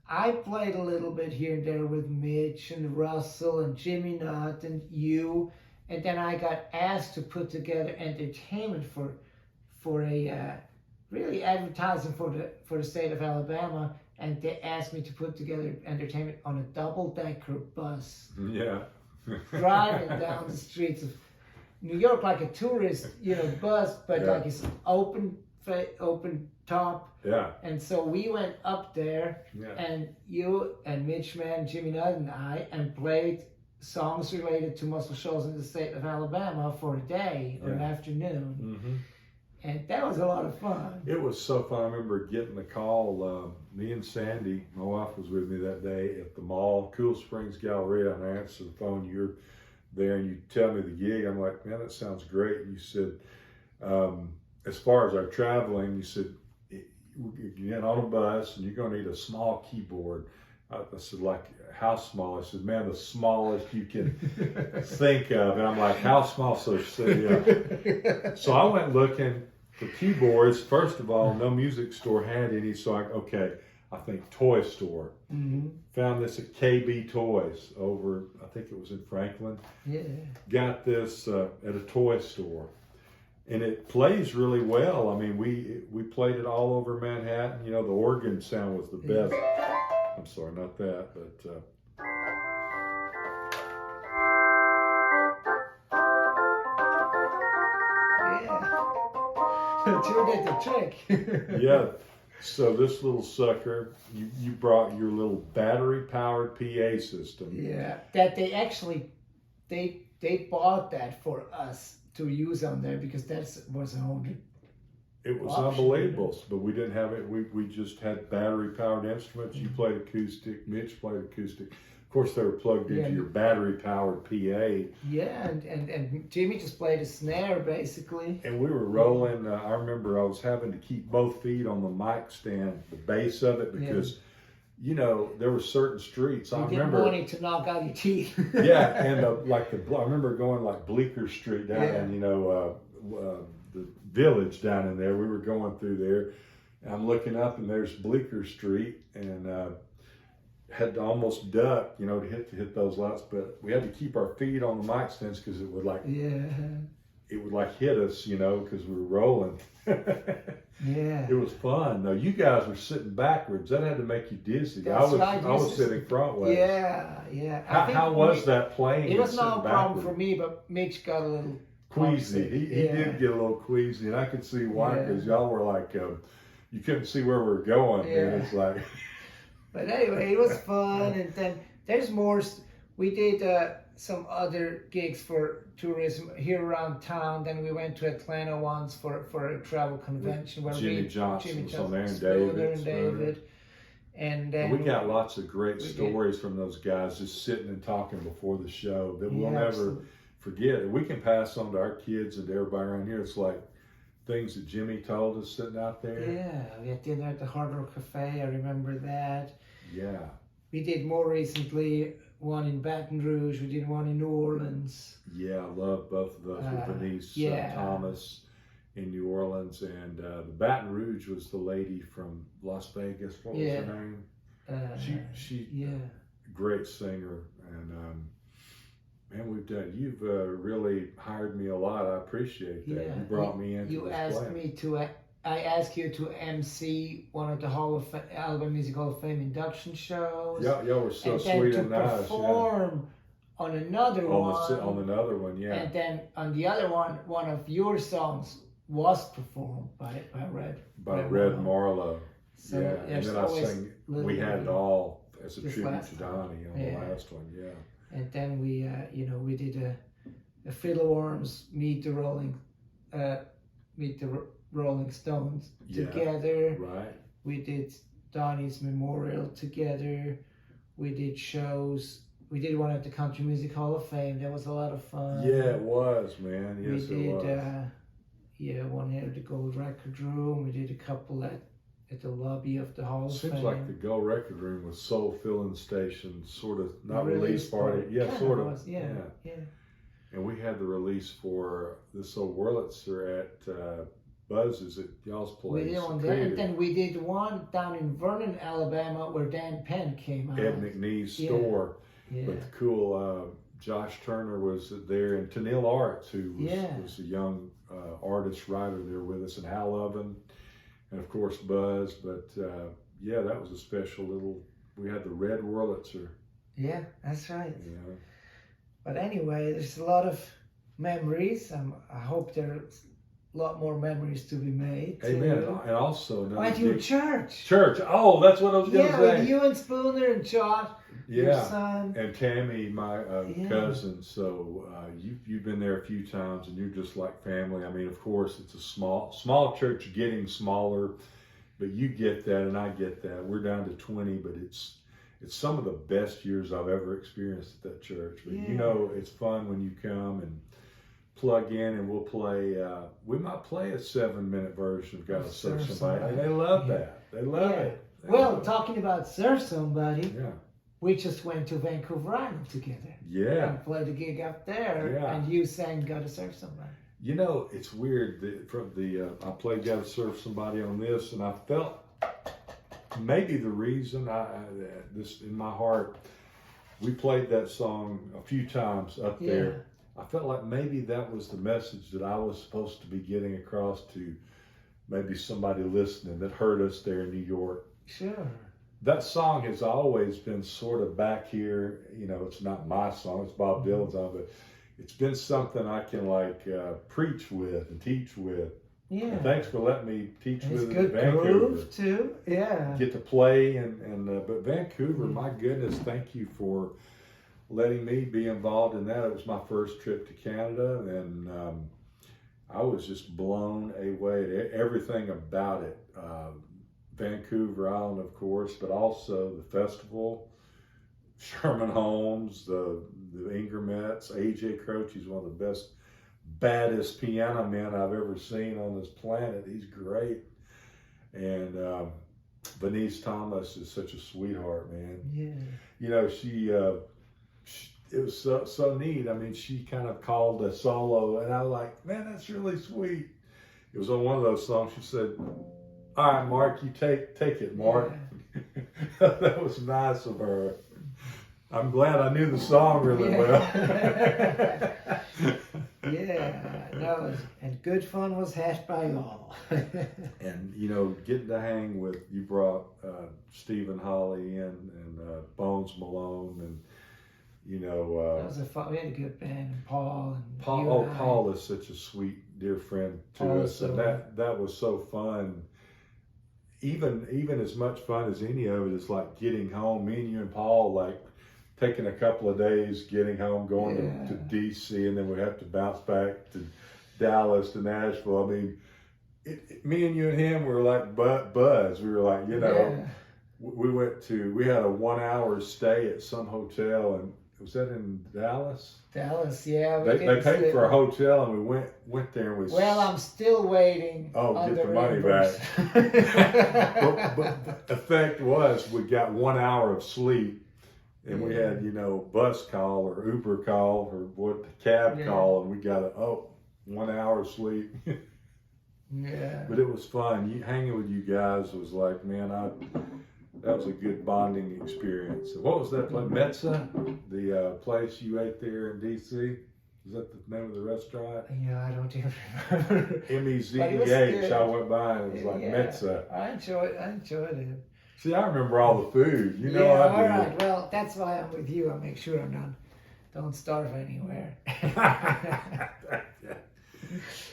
I played a little bit here and there with Mitch and Russell and Jimmy Nutt and you. And then I got asked to put together entertainment for a really advertising for the state of Alabama. And they asked me to put together entertainment on a double-decker bus.
Yeah.
Driving down the streets of New York like a tourist, bus, but like it's open top.
Yeah.
And so we went up there, and you and Mitch Mann, Jimmy Nutt, and I, and played songs related to Muscle Shoals in the state of Alabama for a day or an afternoon.
Mm-hmm.
And that was a lot of fun.
It was so fun. I remember getting the call. Me and Sandy, my wife, was with me that day at the mall, Cool Springs Galleria, and I answered the phone. You're there, and you tell me the gig. I'm like, man, that sounds great. And you said, as far as our traveling, you said, you get on a bus, and you're going to need a small keyboard. I said, like, how small? I said, man, the smallest you can think of. And I'm like, how small? So I went looking for keyboards. First of all, no music store had any. So I think toy store.
Mm-hmm.
Found this at KB Toys over, I think it was in Franklin.
Yeah. Got
this at a toy store. And it plays really well. I mean, we played it all over Manhattan. The organ sound was the best. I'm sorry, not that, but...
You get the trick.
Yeah. So this little sucker, you brought your little battery-powered PA system.
Yeah. That they actually, they bought that for us to use on there because that was a whole.
It was unbelievable, but we didn't have it. We just had battery-powered instruments. You played acoustic, Mitch played acoustic. Of course, they were plugged into your battery-powered PA.
Yeah, and Jimmy just played a snare, basically.
And we were rolling. I remember I was having to keep both feet on the mic stand, the base of it, because, there were certain streets. I remember
wanting to knock out your teeth.
Yeah, and I remember going like Bleecker Street down in, the village down in there. We were going through there. And I'm looking up, and there's Bleecker Street, and had to almost duck, to hit those lights. But we had to keep our feet on the mic stands because it would hit us, because we were rolling.
Yeah,
it was fun. Though you guys were sitting backwards, that had to make you dizzy. I was sitting front way.
Yeah.
How was that playing?
It was no problem for me, but Mitch got a little
queasy. He did get a little queasy, and I could see why, because y'all were like, you couldn't see where we were going. Yeah. And it's like.
But anyway, it was fun, and then there's more. We did some other gigs for tourism here around town. Then we went to Atlanta once for a travel convention where
Jimmy Johnson was on there, and
David. And then
we got lots of great stories from those guys just sitting and talking before the show that we'll never forget. We can pass on to our kids and to everybody around here. It's like things that Jimmy told us sitting out there.
Yeah, we had dinner at the Hard Rock Cafe. I remember that.
Yeah.
We did more recently one in Baton Rouge. We did one in New Orleans.
Yeah, I love both of those with Denise Thomas in New Orleans, and the Baton Rouge was the lady from Las Vegas. What was her name? She great singer, and man, you've really hired me a lot. I appreciate that. You brought me into this
I asked you to MC one of the Alabama Music Hall of Fame induction shows.
Y'all were so sweet and nice.
And to perform on another one.
On another one, yeah.
And then on the other one of your songs was performed by Red
Marlowe.
So
yeah, and then I sang We Had It All as a tribute to Donnie on the last one, yeah.
And then we, we did a Fiddleworms meet the Rolling Stones together.
Right.
We did Donnie's memorial together. We did shows. We did one at the Country Music Hall of Fame. That was a lot of fun.
Yeah, it was, man. Yes,
we did,
it was.
One at the Gold Record Room. We did a couple at the lobby of the Hall of Fame.
Seems like the Gold Record Room was Soul Filling Station, sort of, not release party. Yeah, kind sort of.
Yeah.
And we had the release for this old Wurlitzer at Buzz's at y'all's place.
We did one there, and then we did one down in Vernon, Alabama, where Dan Penn came out.
Ed McNee's store.
Yeah.
But the cool Josh Turner was there, and Tennille Arts, who was a young artist writer there with us, and Hal Oven, and of course Buzz. But that was a special little. We had the red Wurlitzer.
Yeah, that's right.
Yeah.
But anyway, there's a lot of memories. I hope there's a lot more memories to be made.
Amen. And also,
went to your church.
Church. Oh, that's what I was going to say.
Yeah, with you and Spooner and Josh.
Yeah,
your son.
And Tammy, my cousin. So you've been there a few times, and you're just like family. I mean, of course, it's a small church, getting smaller, but you get that, and I get that. We're down to 20, but it's some of the best years I've ever experienced at that church. But it's fun when you come and plug in, and we'll play. We might play a 7-minute version of "Gotta Serve Somebody." And they love that. They love it.
Talking about "Serve Somebody."
Yeah.
We just went to Vancouver Island together.
Yeah.
And played a gig up there. Yeah. And you sang "Gotta Serve Somebody."
It's weird. I played "Gotta Serve Somebody" on this, and I felt maybe the reason this in my heart, we played that song a few times up there. I felt like maybe that was the message that I was supposed to be getting across to maybe somebody listening that heard us there in New York.
Sure.
That song has always been sort of back here. It's not my song, it's Bob Dylan's song, but it's been something I can preach with and teach with.
Yeah.
And thanks for letting me teach with
good
Vancouver.
Groove too. Yeah.
Get to play but Vancouver, my goodness, thank you for letting me be involved in that. It was my first trip to Canada, and I was just blown away at everything about it. Vancouver Island, of course, but also the festival, Sherman Holmes, the Ingramettes, A.J. Croce's one of the baddest piano men I've ever seen on this planet. He's great. And Venice Thomas is such a sweetheart, man.
Yeah.
She it was so neat. I mean, she kind of called a solo, and I was like, man, that's really sweet. It was on one of those songs. She said, all right, Mark, you take it, Mark. Yeah. That was nice of her. I'm glad I knew the song really well.
And good fun was had by all.
And, getting to hang with, you brought Stephen Holly in, and Bones Malone, and,
that was we had a good band, and Paul.
Paul is such a sweet, dear friend to us, and that was so fun. Even as much fun as any of it is like getting home. Me and you and Paul, taking a couple of days, getting home, going to DC, and then we have to bounce back to Dallas, to Nashville. I mean, me and you and him were like buds. We were like, we had a 1-hour stay at some hotel, and was that in Dallas?
Dallas, yeah.
They paid for a hotel, and we went there, and
I'm still waiting.
Oh, get the money back. but the effect was we got 1 hour of sleep, and we had bus call or Uber call or cab call, and we got 1 hour of sleep.
Yeah.
But it was fun. Hanging with you guys was like, man, that was a good bonding experience. What was that place? Metza, the place you ate there in D.C.? Is that the name of the restaurant?
Yeah, I don't even remember.
M-E-Z-E-H. I went by and it was like Metza.
I enjoyed it.
See, I remember all the food. I do.
All right. Well, that's why I'm with you. I make sure I'm not don't starve anywhere.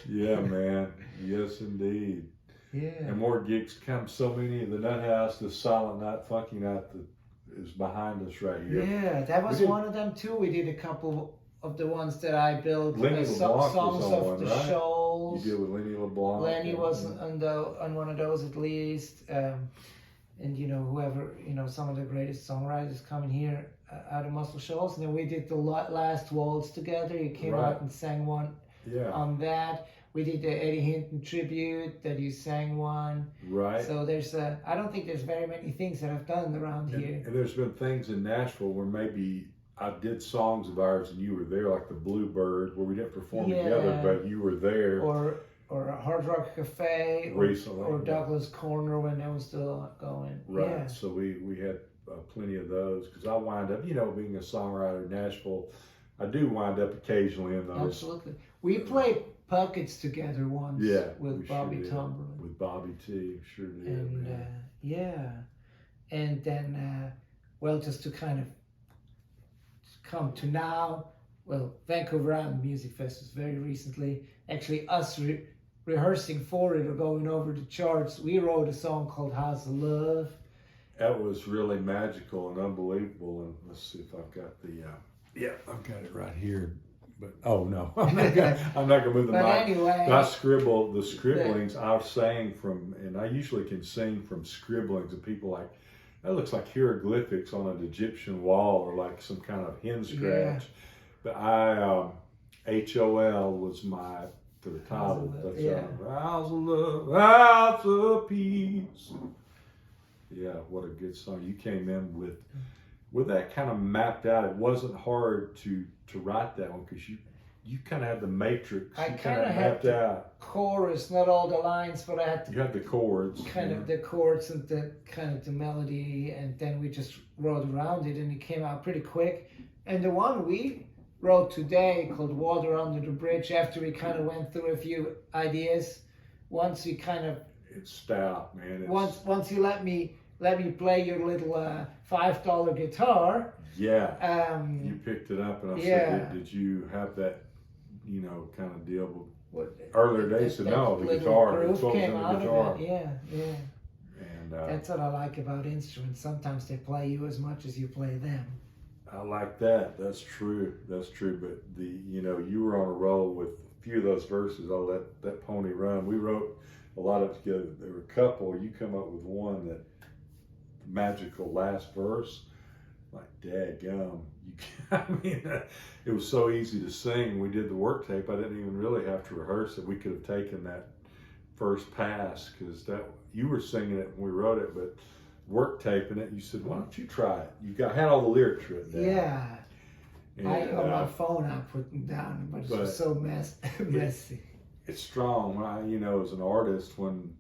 Yeah, man. Yes, indeed.
Yeah.
And more gigs come. So many. The Nut House, the Silent Night, Funky Night that is behind us right here.
Yeah, that was one of them too. We did a couple of the ones that I built.
Lenny LeBlanc
Songs
was on
of
one,
the
right?
Shoals.
You did with Lenny LeBlanc.
Lenny was on one of those at least. And whoever, some of the greatest songwriters coming here out of Muscle Shoals. And then we did the last waltz together. You came out and sang one on that. We did the Eddie Hinton tribute that you sang one.
Right.
So I don't think there's very many things that I've done around here. And
there's been things in Nashville where maybe I did songs of ours and you were there, like the Bluebird, where we didn't perform together, but you were there.
Or a Hard Rock Cafe,
recently,
or Douglas Corner when that was still going.
Right.
Yeah.
So we had plenty of those because I wind up, being a songwriter in Nashville, I do wind up occasionally in those.
Absolutely. We played Puckets together once with Bobby Tumberland.
With Bobby T, sure did.
And and then just to kind of come to now, Vancouver Island Music Fest was very recently. Actually, us rehearsing for it or going over the charts, we wrote a song called House of Love.
That was really magical and unbelievable. And let's see if I've got I've got it right here. But I'm not gonna move the mic.
Anyway,
I scribbled the scribblings. I sang from, and I usually can sing from scribblings of people like, that looks like hieroglyphics on an Egyptian wall or like some kind of hen scratch. But HOL was for the title. House of Love, House of Peace. Yeah, what a good song. You came in with that kind of mapped out. It wasn't hard to write that one because you kind of had the matrix.
I kind of had the chorus, not all the lines, but I had
you had the chords.
Kind of the chords and the kind of the melody, and then we just wrote around it, and it came out pretty quick. And the one we wrote today called Water Under the Bridge, after we kind of went through a few ideas, once we kind of...
It's stout, man.
Once you let me play your little $5 guitar.
Yeah. You picked it up, and I said, did you have that, kind of deal with earlier days? So no, the guitar.
The groove came out of it. Yeah.
And
that's what I like about instruments. Sometimes they play you as much as you play them.
I like that. That's true. But you were on a roll with a few of those verses. I'll let that pony run. We wrote a lot of together. There were a couple. You come up with one that magical last verse. Like, dadgum. It was so easy to sing. We did the work tape. I didn't even really have to rehearse it. We could have taken that first pass because you were singing it when we wrote it, but work taping it, you said, why don't you try it? Had all the lyrics written down.
Yeah. And, on my phone, I put them down, but it was so messy.
It's strong, as an artist, when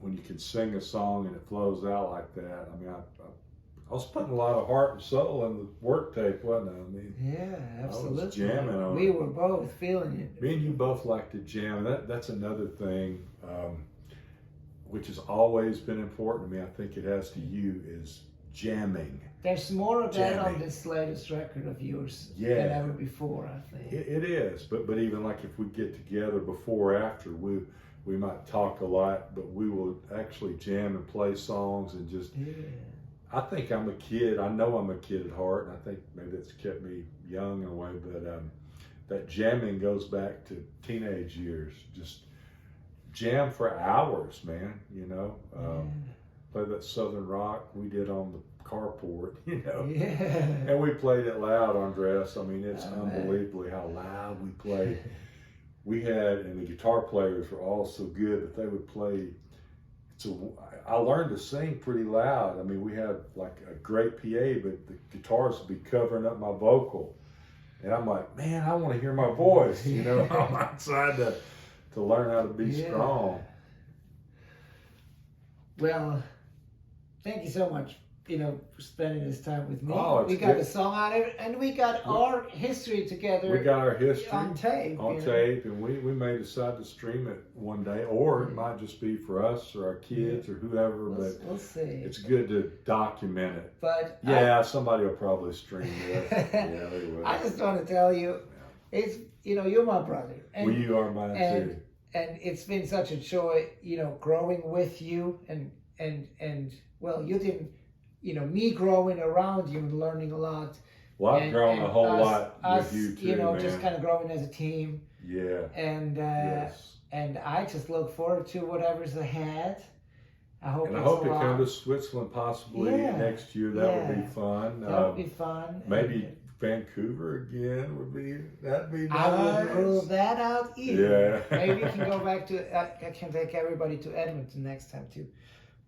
you can sing a song and it flows out like that. I was putting a lot of heart and soul in the work tape, wasn't I?
Yeah, absolutely.
I was jamming on it.
We were both feeling it.
Me and you both like to jam. That's another thing, which has always been important to me. I think it has to you, is jamming.
There's more of that on this latest record of yours than ever before, I think.
It is, but even like if we get together before or after, we might talk a lot, but we will actually jam and play songs and just... Yeah. I think I'm a kid. I know I'm a kid at heart, and I think maybe that's kept me young in a way, but that jamming goes back to teenage years. Just jam for hours, man, Play that Southern rock we did on the carport,
Yeah.
And we played it loud, Andreas. It's unbelievably how loud we played. And the guitar players were all so good that they would play. I learned to sing pretty loud. we had like a great PA, but the guitars would be covering up my vocal. And I'm like, man, I want to hear my voice, I'm outside to learn how to be strong.
Well, thank you so much for spending this time with me.
Oh, it's
we got
good.
a song on it, and we got our history together.
We got our history
on tape.
And we may decide to stream it one day, or it might just be for us or our kids or whoever.
We'll see.
It's good to document it.
But
somebody will probably stream it. Yeah, they will.
I just want to tell you, it's you're my brother, and
well, you are mine too.
And it's been such a joy, growing with you, and well, you didn't. Me growing around you and learning a lot.
Well, I've grown a whole lot
us,
with you too, man.
just kind of growing as a team.
Yeah.
And
yes.
And I just look forward to whatever's ahead. I hope.
And I hope to come to Switzerland possibly next year. That would be fun.
That would be fun.
Maybe Vancouver again that'd be nice.
I would rule that out either.
Yeah.
Maybe we can go back to. I can take everybody to Edmonton next time too.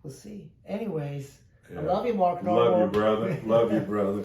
We'll see. Anyways.
Yeah.
I love you, Mark.
Love you, brother. Love you, brother.